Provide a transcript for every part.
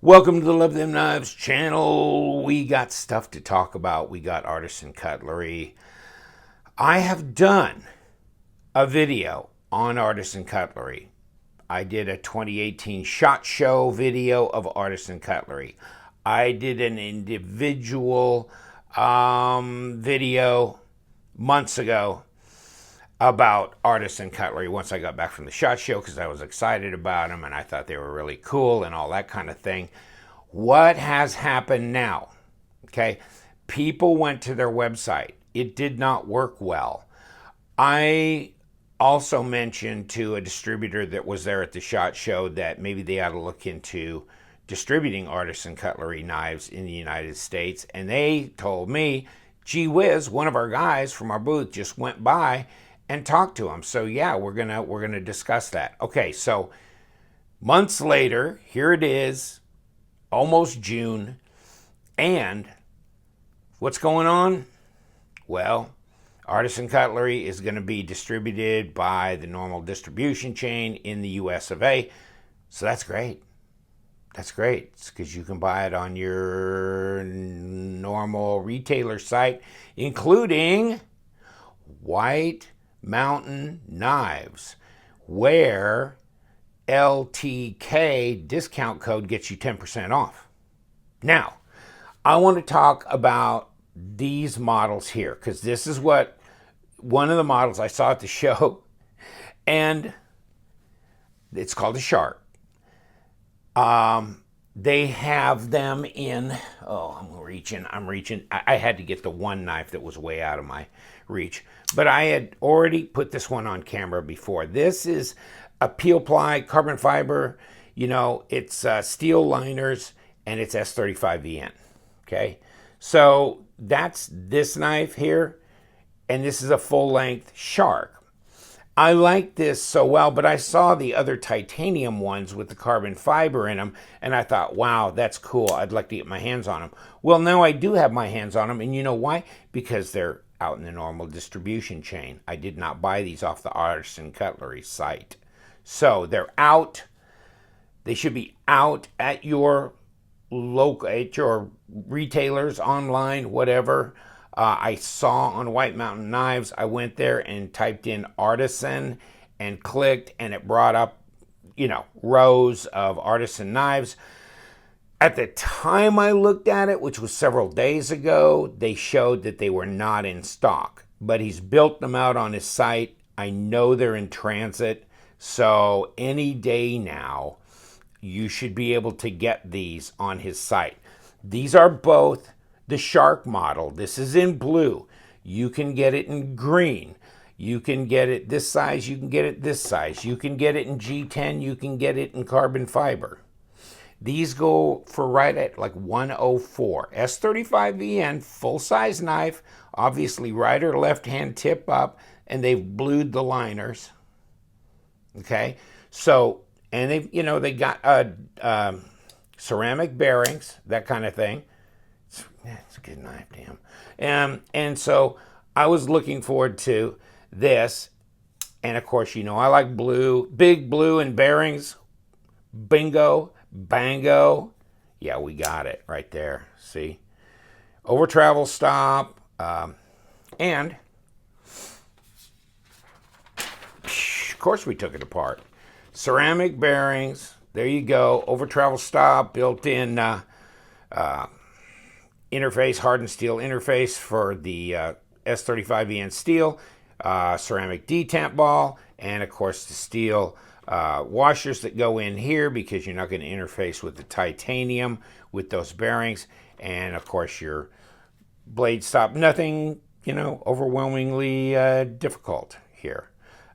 Welcome to the Love Them Knives channel. We got stuff to talk about. We got Artisan Cutlery. I have done a video on Artisan Cutlery. I did a 2018 SHOT Show video of Artisan Cutlery. I did an individual video months ago about Artisan Cutlery once I got back from the SHOT Show because I was excited about them and I thought they were really cool and all that kind of thing. What has happened now? Okay, people went to their website. It did not work well. I also mentioned to a distributor that was there at the SHOT Show that maybe they ought to look into distributing Artisan Cutlery knives in the United States, and they told me, gee whiz, one of our guys from our booth just went by and talk to him. So yeah, we're gonna discuss that. Okay, so months later, here it is, almost June, and what's going on? Well, Artisan Cutlery is going to be distributed by the normal distribution chain in the US of A. So that's great. That's great. It's because you can buy it on your normal retailer site, including White Mountain Knives, where LTK discount code gets you 10% off. Now, I want to talk about these models here because this is what one of the models I saw at the show, and it's called a Sharp. They have them in, I'm reaching. I had to get the one knife that was way out of my reach, but I had already put this one on camera before. This is a peel ply carbon fiber, it's steel liners, and it's S35VN, okay? So that's this knife here, and this is a full-length Shark. I like this so well, but I saw the other titanium ones with the carbon fiber in them, and I thought, wow, that's cool. I'd like to get my hands on them. Well, now I do have my hands on them, and you know why? Because they're out in the normal distribution chain. I did not buy these off the Artisan Cutlery site. So they're out. They should be out at your local, at your retailers, online, whatever. I saw on White Mountain Knives, I went there and typed in Artisan and clicked, and it brought up, rows of Artisan knives. At the time I looked at it, which was several days ago, they showed that they were not in stock, but he's built them out on his site. I know they're in transit, so any day now, you should be able to get these on his site. These are both the Shark model. This is in blue. You can get it in green. You can get it this size. You can get it this size. You can get it in G10. You can get it in carbon fiber. These go for right at like 104. S35VN, full-size knife, obviously right or left-hand tip up, and they've blued the liners. Okay, so, and they got ceramic bearings, that kind of thing. It's a good knife, damn. And so I was looking forward to this. And of course, I like blue, big blue and bearings. Bingo, bango. Yeah, we got it right there. See? Over travel stop. And of course we took it apart. Ceramic bearings. There you go. Over travel stop, built in interface, hardened steel interface for the S35VN steel, ceramic detamp ball, and of course the steel washers that go in here because you're not going to interface with the titanium with those bearings, and of course your blade stop. Nothing, overwhelmingly difficult here.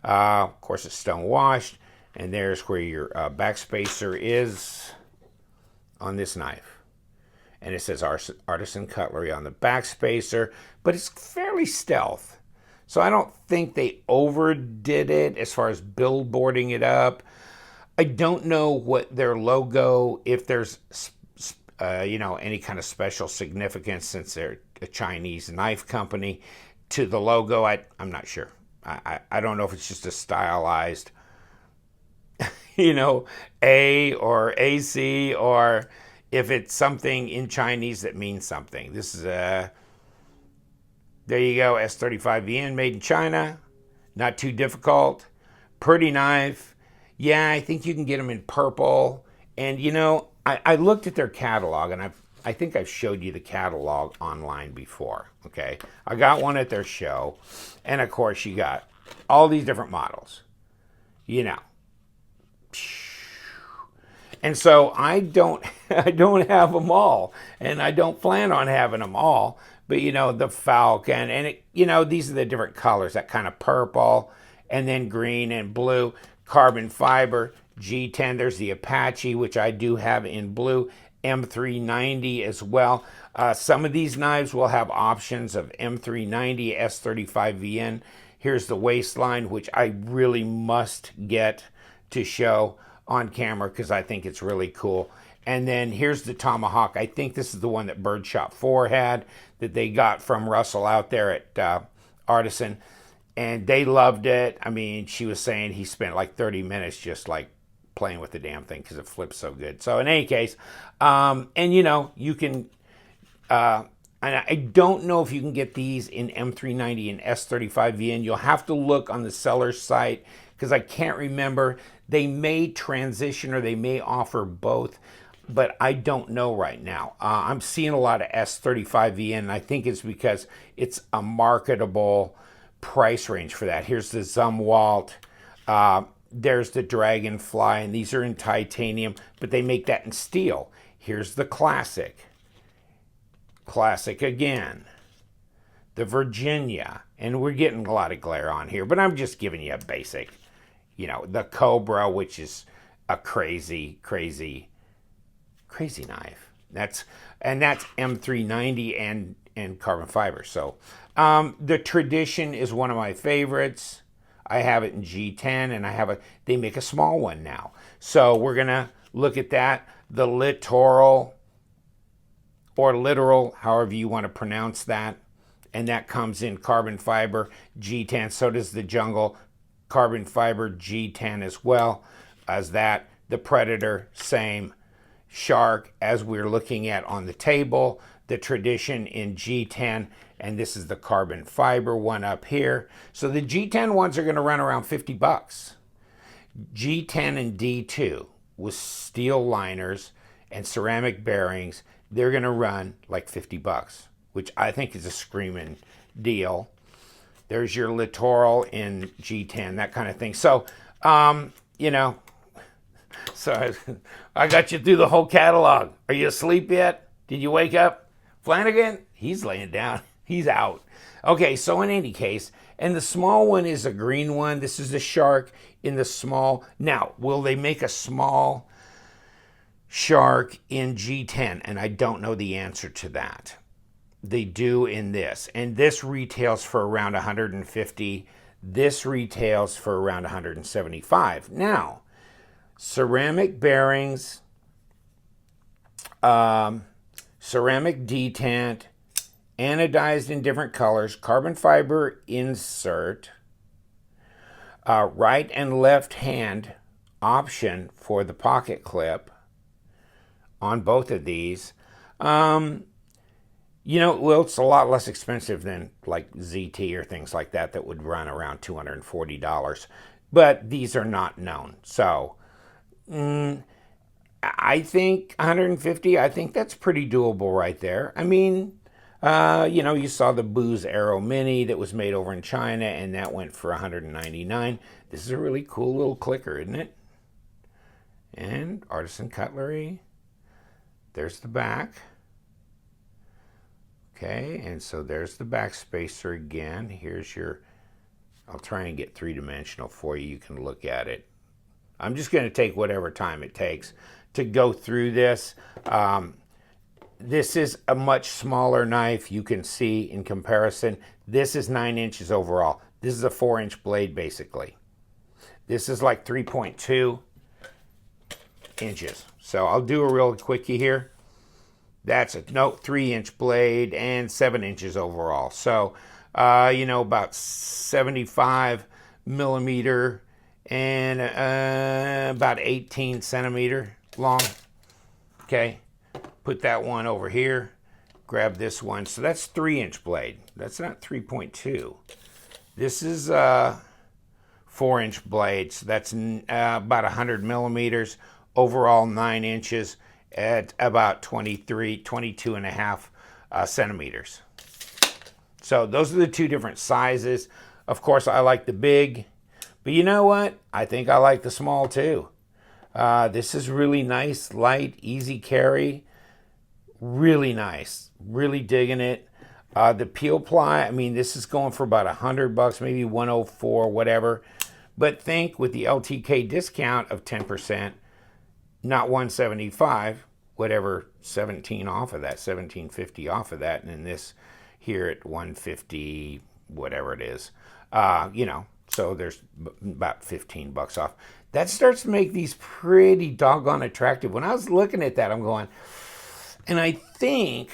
Of course it's stone washed, and there's where your backspacer is on this knife. And it says Artisan Cutlery on the backspacer, but it's fairly stealth. So I don't think they overdid it as far as billboarding it up. I don't know what their logo, if there's, any kind of special significance since they're a Chinese knife company to the logo. I'm not sure. I don't know if it's just a stylized, A or AC or if it's something in Chinese that means something. This is a, there you go, S35VN, made in China. Not too difficult. Pretty knife. Yeah, I think you can get them in purple. And you know, I looked at their catalog, and I think I've showed you the catalog online before. Okay, I got one at their show, and of course you got all these different models. You know, and so I don't have them all, and I don't plan on having them all. But you know, the Falcon, and it, you know, these are the different colors, that kind of purple, and then green and blue, carbon fiber, G10. There's the Apache, which I do have in blue, M390 as well. Some of these knives will have options of M390, S35VN. Here's the waistline, which I really must get to show on camera because I think it's really cool. And then here's the Tomahawk. I think this is the one that Birdshot 4 had, that they got from Russell out there at Artisan. And they loved it. I mean, she was saying he spent like 30 minutes just like playing with the damn thing because it flips so good. So in any case, and you know, you can, and I don't know if you can get these in M390 and S35VN. You'll have to look on the seller's site because I can't remember. They may transition or they may offer both, but I don't know right now. I'm seeing a lot of S35VN, and I think it's because it's a marketable price range for that. Here's the Zumwalt. There's the Dragonfly, and these are in titanium, but they make that in steel. Here's the Classic. Classic again. The Virginia, and we're getting a lot of glare on here, but I'm just giving you a basic. You know, the Cobra, which is a crazy knife. That's M390 and carbon fiber. So the Tradition is one of my favorites. I have it in G10, and they make a small one now. So we're gonna look at that. The Littoral, or Literal, however you want to pronounce that, and that comes in carbon fiber G10. So does the Jungle, carbon fiber G10 as well as that. The Predator, same. Shark, as we're looking at on the table, the Tradition in G10, and this is the carbon fiber one up here. So the G10 ones are going to run around 50 bucks. G10 and D2 with steel liners and ceramic bearings, they're going to run like 50 bucks, which I think is a screaming deal. There's your Littoral in G10, that kind of thing. So, you know, so I got you through the whole catalog. Are you asleep yet? Did you wake up? Flanagan? He's laying down. He's out. Okay, so in any case, and the small one is a green one. This is the Shark in the small. Now, will they make a small Shark in G10? And I don't know the answer to that. They do in this. And this retails for around $150. This retails for around $175. Now, ceramic bearings, ceramic detent, anodized in different colors, carbon fiber insert, right and left hand option for the pocket clip on both of these. You know, well, it's a lot less expensive than like ZT or things like that that would run around $240. But these are not known. So I think 150, I think that's pretty doable right there. I mean, you know, you saw the Booz Aero Mini that was made over in China, and that went for $199. This is a really cool little clicker, isn't it? And Artisan Cutlery. There's the back. Okay, and so there's the back spacer again. Here's your, I'll try and get three-dimensional for you. You can look at it. I'm just going to take whatever time it takes to go through this. This is a much smaller knife. You can see in comparison. This is 9 inches overall. This is a 4-inch blade, basically. This is like 3.2 inches. So I'll do a real quickie here. That's a 3-inch blade and 7 inches overall. So, you know, about 75 millimeter and about 18 centimeter long. Okay. put that one over here, grab this one. So that's 3-inch blade. That's not 3.2. This is 4-inch blade. So that's about 100 millimeters. Overall 9 inches at about 22 and a half centimeters. So those are the two different sizes. Of course, I like the big, but you know what? I think I like the small too. This is really nice, light, easy carry. Really nice. Really digging it. The peel ply, I mean, this is going for about $100, maybe 104, whatever. But think with the LTK discount of 10%, not 175, whatever, 17 off of that, 17.50 off of that, and then this here at 150, whatever it is. You know, so there's about $15 off. That starts to make these pretty doggone attractive. When I was looking at that, I'm going, and I think,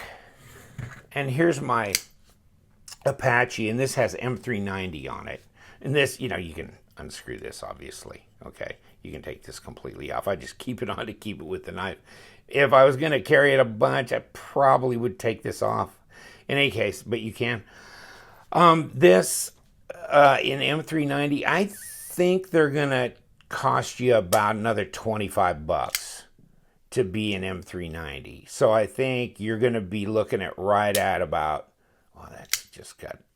and here's my Apache, and this has M390 on it. And this, you know, you can unscrew this, obviously. Okay, you can take this completely off. I just keep it on to keep it with the knife. If I was going to carry it a bunch, I probably would take this off. In any case, but you can. This in M390, I think they're going to cost you about another $25 to be an M390. So I think you're going to be looking at right at about, oh,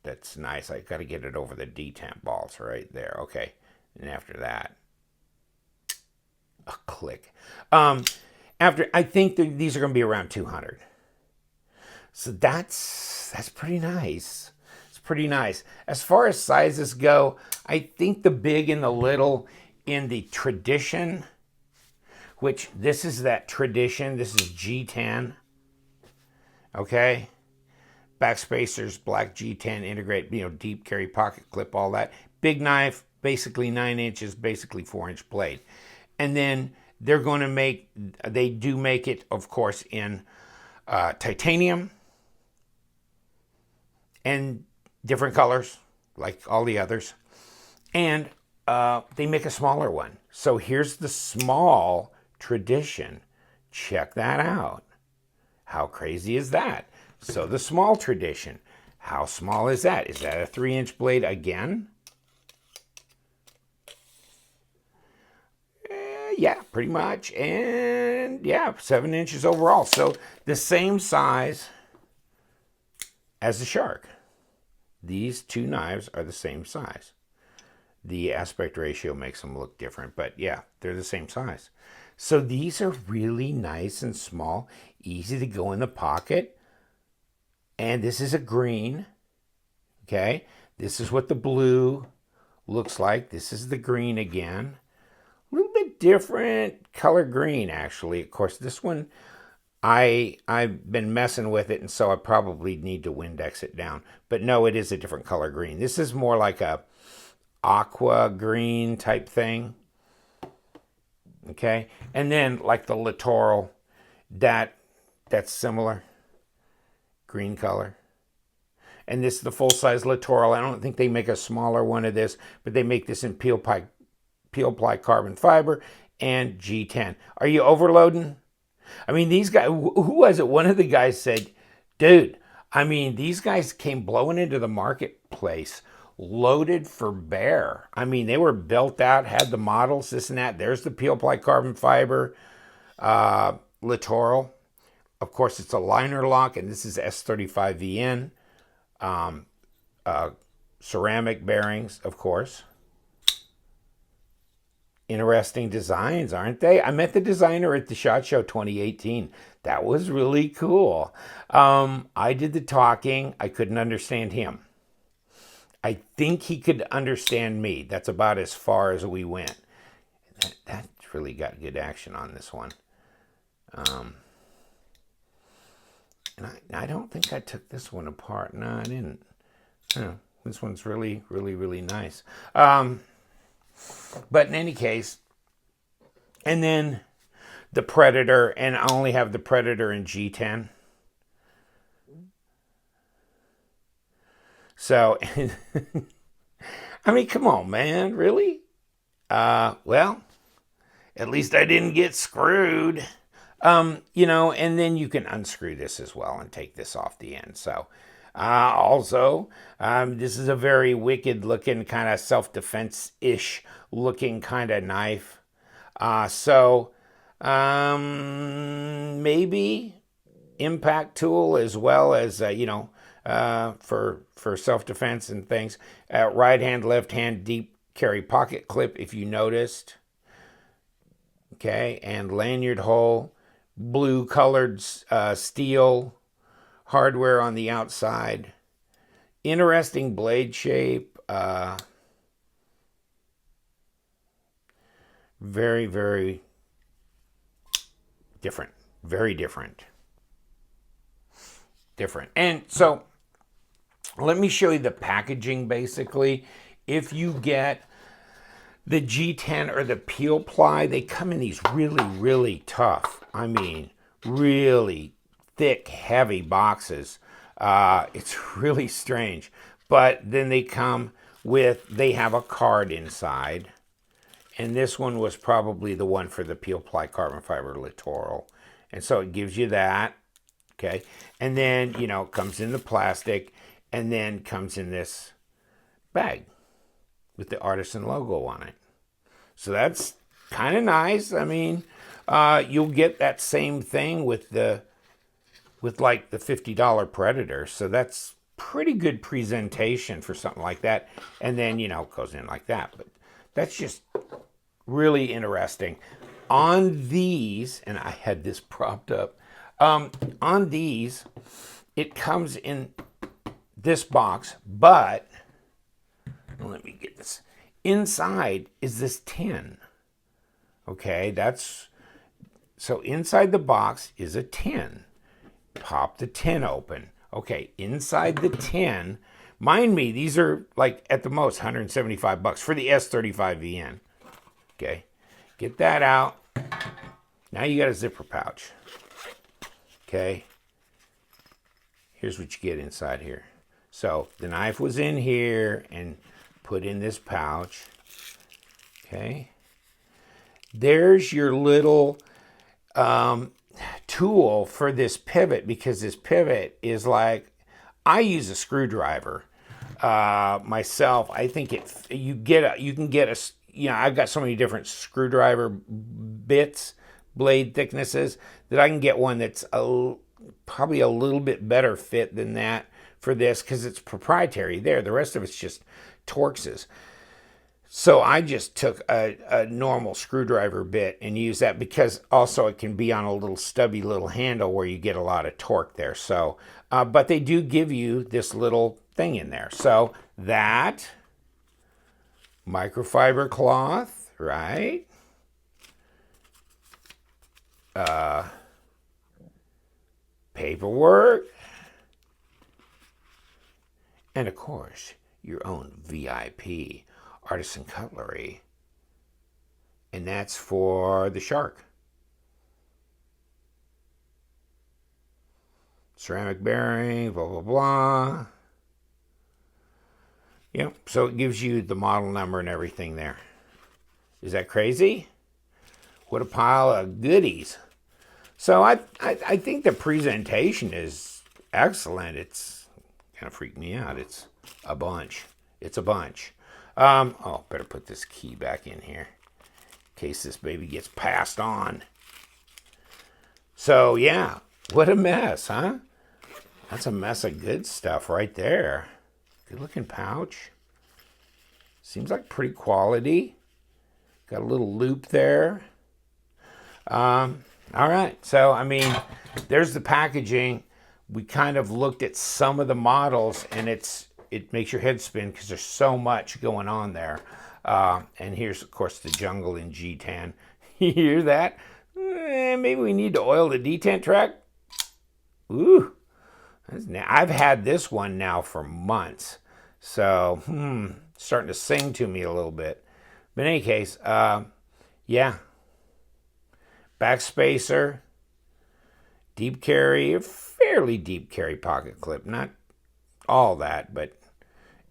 that's nice. I got to get it over the detamp balls right there. Okay. And after that, a click. I think these are going to be around 200. So that's pretty nice. It's pretty nice. As far as sizes go, I think the big and the little in the tradition, which this is that tradition. This is G10. Okay. Backspacers, black G10, integrate, you know, deep carry pocket clip, all that. Big knife, basically 9 inches, basically 4-inch blade. And then they're going to they do make it, of course, in titanium and different colors, like all the others. And they make a smaller one. So here's the small tradition. Check that out. How crazy is that? So the small tradition. How small is that? Is that a 3-inch blade again? Yeah, pretty much. And yeah, 7 inches overall. So the same size as the Shark. These two knives are the same size. The aspect ratio makes them look different, but yeah, they're the same size. So these are really nice and small, easy to go in the pocket. And this is a green, okay? This is what the blue looks like. This is the green again. A little bit different color green, actually. Of course, this one, I've been messing with it, and so I probably need to Windex it down. But no, it is a different color green. This is more like a aqua green type thing. Okay? And then, like the Littoral, that's similar. Green color. And this is the full-size Littoral. I don't think they make a smaller one of this, but they make this in peel ply carbon fiber and G10. Are you overloading? I mean, these guys, who was it? One of the guys said, dude, I mean, these guys came blowing into the marketplace loaded for bear. I mean, they were built out, had the models, this and that. There's the peel ply carbon fiber Littoral. Of course, it's a liner lock, and this is S35VN. Ceramic bearings, of course. Interesting designs, aren't they? I met the designer at the SHOT Show 2018. That was really cool. I did the talking. I couldn't understand him. I think he could understand me. That's about as far as we went. That really got good action on this one. And I don't think I took this one apart. No, I didn't. Oh, this one's really, really, really nice. But in any case, and then the Predator, and I only have the Predator in G10. So, I mean, come on, man, really? Well, at least I didn't get screwed. You know, and then you can unscrew this as well and take this off the end. So, this is a very wicked looking kind of self-defense-ish looking kind of knife. Maybe impact tool as well as, for self-defense and things. Right hand, left hand, deep carry pocket clip, if you noticed. Okay, and lanyard hole, blue colored steel hardware on the outside. Interesting blade shape. Very, very different. Very different. And so let me show you the packaging basically. If you get the G10 or the peel ply, they come in these really, really tough, I mean, really thick, heavy boxes. It's really strange. But then they have a card inside. And this one was probably the one for the peel ply carbon fiber littoral. And so it gives you that. Okay. And then, it comes in the plastic and then comes in this bag with the Artisan logo on it. So that's kind of nice. I mean, you'll get that same thing with like the $50 Predator. So that's pretty good presentation for something like that. And then, it goes in like that. But that's just really interesting. On these, and I had this propped up, on these, it comes in this box, but let me get this. Inside is this tin. Okay, so inside the box is a tin. Pop the tin open. Okay, inside the tin, mind me, these are like at the most $175 for the S35VN. Okay, get that out. Now you got a zipper pouch. Okay, here's what you get inside here. So the knife was in here and put in this pouch. Okay, there's your little tool for this pivot, because this pivot is like, I use a screwdriver myself. I think you can get I've got so many different screwdriver bits, blade thicknesses, that I can get one that's probably a little bit better fit than that for this, because it's proprietary there. The rest of it's just Torxes. So I just took a normal screwdriver bit and used that, because also it can be on a little stubby little handle where you get a lot of torque there. So, but they do give you this little thing in there. So that microfiber cloth, right? Paperwork. And of course, your own VIP Artisan Cutlery. And that's for the shark. Ceramic bearing, blah, blah, blah. Yep, so it gives you the model number and everything there. Is that crazy? What a pile of goodies. So I think the presentation is excellent. It's kind of freaked me out. It's a bunch. It's a bunch. Better put this key back in here in case this baby gets passed on. So yeah, what a mess, huh? That's a mess of good stuff right there. Good looking pouch. Seems like pretty quality. Got a little loop there. All right, so I mean, there's the packaging. We kind of looked at some of the models, and it makes your head spin because there's so much going on there. And here's, of course, the jungle in G10. You hear that? Maybe we need to oil the detent track. Ooh, I've had this one now for months. So, starting to sing to me a little bit. But in any case, yeah. Back spacer, deep carry, a fairly deep carry pocket clip. Not all that, but,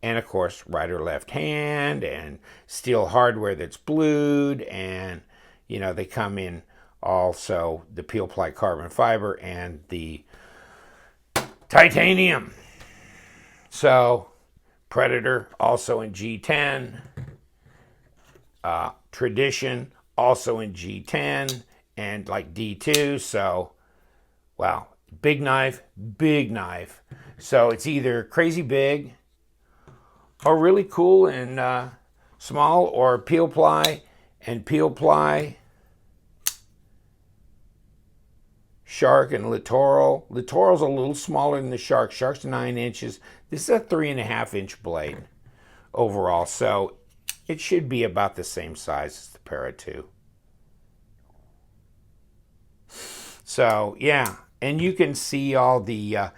and of course, right or left hand, and steel hardware that's blued, and, they come in also the peel ply carbon fiber and the titanium. So Predator also in G10, Tradition also in G10 and like D2. So wow, big knife, big knife. So it's either crazy big or really cool and small, or peel ply and peel ply, Shark and Littoral. Littoral's a little smaller than the Shark. Shark's 9 inches. This is a 3.5-inch blade overall, so it should be about the same size as the Para 2. So yeah, and you can see all the,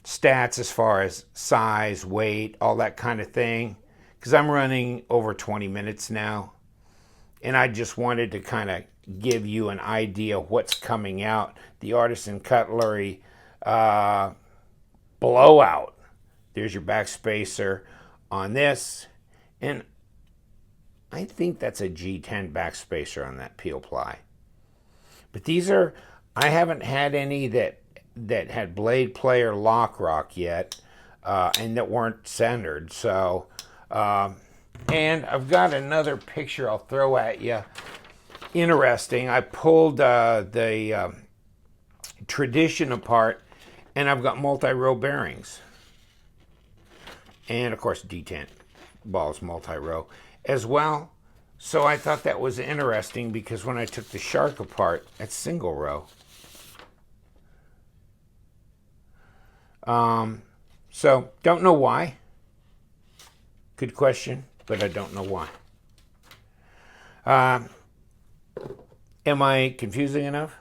stats as far as size, weight, all that kind of thing, because I'm running over 20 minutes now, and I just wanted to kind of give you an idea of what's coming out. The Artisan Cutlery blowout. There's your backspacer on this, and I think that's a G10 backspacer on that peel ply. But these are, I haven't had any that had blade play or lock rock yet, and that weren't centered. So, and I've got another picture I'll throw at you. Interesting. I pulled the Tradition apart, and I've got multi-row bearings. And of course, detent balls multi-row as well. So I thought that was interesting because when I took the Shark apart, it's single row. So don't know why. Good question, but I don't know why. Am I confusing enough?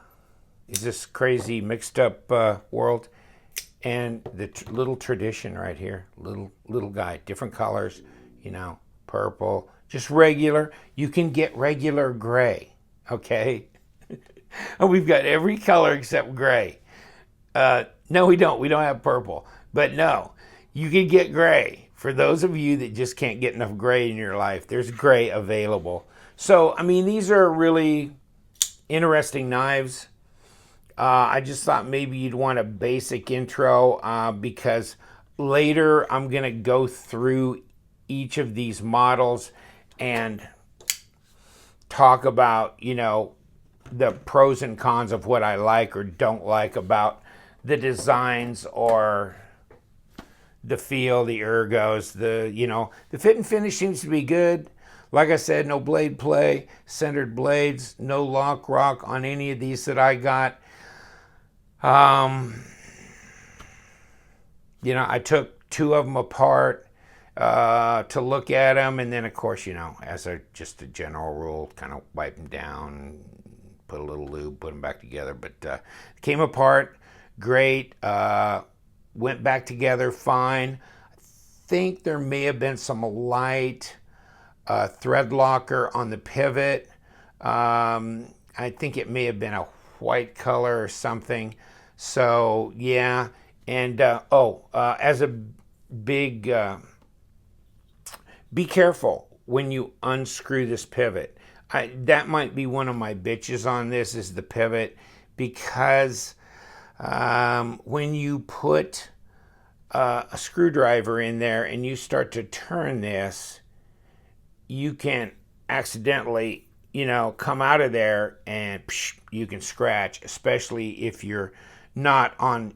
Is this crazy mixed up world? And the little Tradition right here, little guy, different colors, purple, just regular. You can get regular gray, okay? And we've got every color except gray. No, we don't. We don't have purple. But no, you can get gray. For those of you that just can't get enough gray in your life, there's gray available. So, I mean, these are really interesting knives. I just thought maybe you'd want a basic intro because later I'm going to go through each of these models and talk about, the pros and cons of what I like or don't like about the designs or the feel, the ergos, the fit and finish seems to be good. Like I said, no blade play, centered blades, no lock rock on any of these that I got. I took 2 of them apart to look at them, and then of course, as just a general rule, kind of wipe them down, put a little lube, put them back together. But came apart, great. Went back together fine. I think there may have been some light thread locker on the pivot. I think it may have been a white color or something. So yeah, and as a big, be careful when you unscrew this pivot. That might be one of my bitches on this, is the pivot, because when you put a screwdriver in there and you start to turn this, you can accidentally, come out of there and you can scratch, especially if you're not on,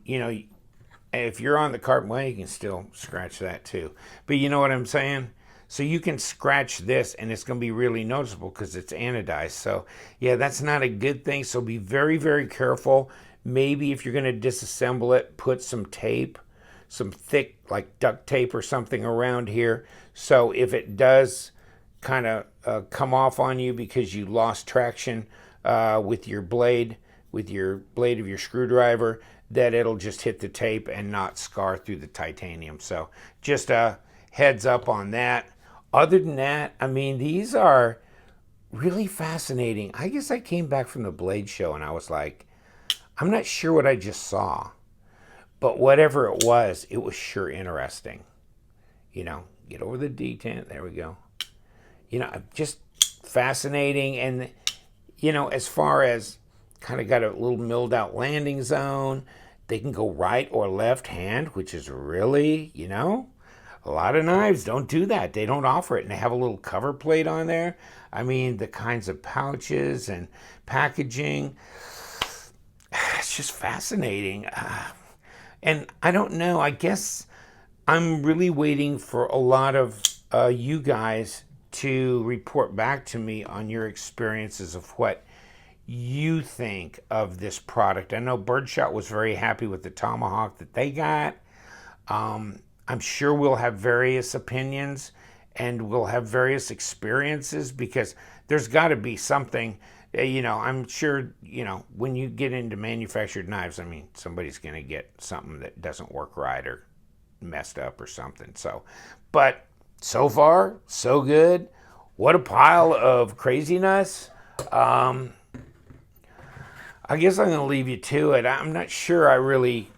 if you're on the carbon, well, you can still scratch that too. But you know what I'm saying? So you can scratch this and it's going to be really noticeable because it's anodized. So yeah, that's not a good thing. So be very, very careful. Maybe if you're going to disassemble it, put some tape, some thick like duct tape or something around here. So if it does kind of come off on you because you lost traction with your blade of your screwdriver, that it'll just hit the tape and not scar through the titanium. So just a heads up on that. Other than that, I mean, these are really fascinating. I guess I came back from the blade show and I was like, I'm not sure what I just saw, but whatever it was sure interesting. Get over the detent. There we go. Just fascinating. And as far as kind of got a little milled out landing zone. They can go right or left hand, which is really, a lot of knives don't do that. They don't offer it. And they have a little cover plate on there. I mean, the kinds of pouches and packaging, it's just fascinating. And I don't know, I guess I'm really waiting for a lot of you guys to report back to me on your experiences of what you think of this product. I know Birdshot was very happy with the Tomahawk that they got. I'm sure we'll have various opinions and we'll have various experiences, because there's got to be something, I'm sure, when you get into manufactured knives, I mean, somebody's going to get something that doesn't work right or messed up or something. But so far, so good. What a pile of craziness. I guess I'm going to leave you to it. I'm not sure I really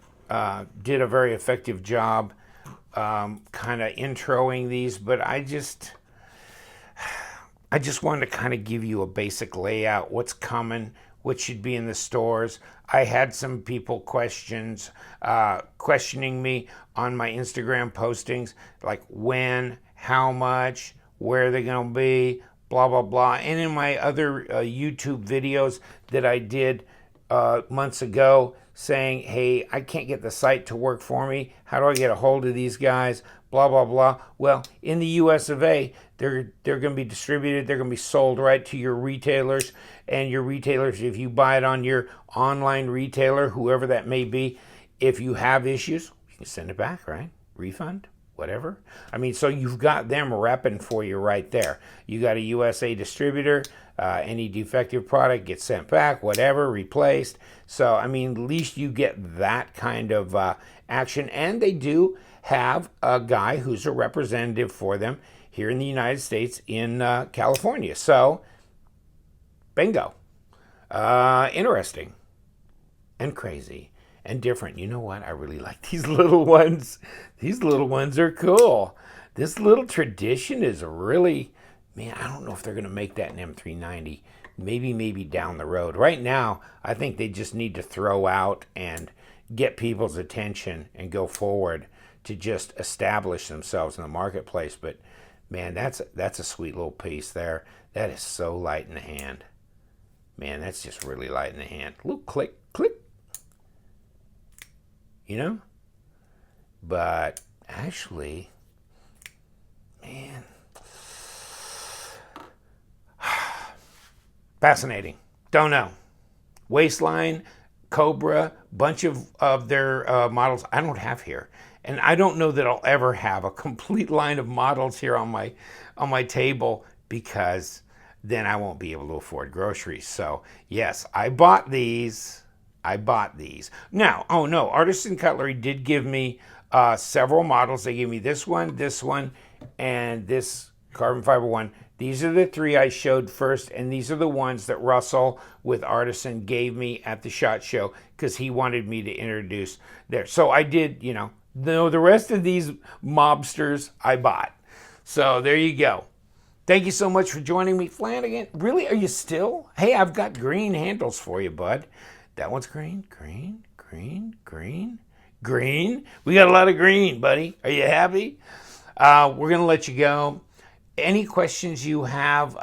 did a very effective job kind of introing these, but I just wanted to kind of give you a basic layout, what's coming, what should be in the stores. I had some people questioning me on my Instagram postings, like when, how much, where they're going to be, blah, blah, blah. And in my other YouTube videos that I did months ago, saying, hey, I can't get the site to work for me. How do I get a hold of these guys? Blah, blah, blah. Well, in the US of A, they're going to be distributed. They're going to be sold right to your retailers. And your retailers, if you buy it on your online retailer, whoever that may be, if you have issues, you can send it back, right? Refund, whatever. I mean, so you've got them repping for you right there. You got a USA distributor. Any defective product gets sent back, whatever, replaced. So, I mean, at least you get that kind of action. And they do have a guy who's a representative for them here in the United States in California. So, bingo. Interesting and crazy and different. You know what? I really like these little ones. These little ones are cool. This little tradition is really... Man, I don't know if they're going to make that in M390. Maybe down the road. Right now, I think they just need to throw out and get people's attention and go forward to just establish themselves in the marketplace. But man, that's a sweet little piece there. That is so light in the hand. Man, that's just really light in the hand. A little click, click. But actually, man... Fascinating. Don't know. Waistline, Cobra, bunch of their models I don't have here. And I don't know that I'll ever have a complete line of models here on my table, because then I won't be able to afford groceries. So yes, I bought these. Now, oh no, Artisan Cutlery did give me several models. They gave me this one, and this carbon fiber one. These are the three I showed first, and these are the ones that Russell with Artisan gave me at the SHOT Show, because he wanted me to introduce there. So I did, the rest of these mobsters I bought. So there you go. Thank you so much for joining me. Flanagan, really, are you still? Hey, I've got green handles for you, bud. That one's green. We got a lot of green, buddy. Are you happy? We're going to let you go. Any questions you have,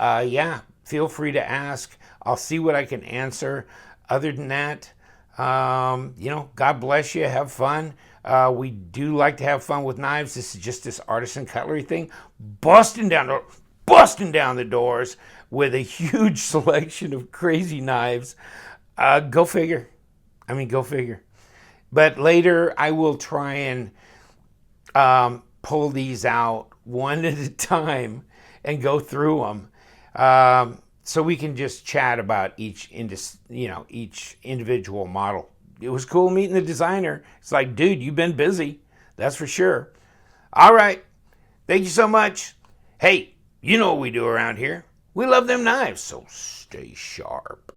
feel free to ask. I'll see what I can answer. Other than that, God bless you. Have fun. We do like to have fun with knives. This is just this Artisan Cutlery thing, busting down the doors with a huge selection of crazy knives. Go figure. Go figure. But later, I will try and pull these out one at a time and go through them, so we can just chat about each individual model. It was cool meeting the designer. It's like, dude, you've been busy, that's for sure. All right, thank you so much. Hey, you know what we do around here. We love them knives, so stay sharp.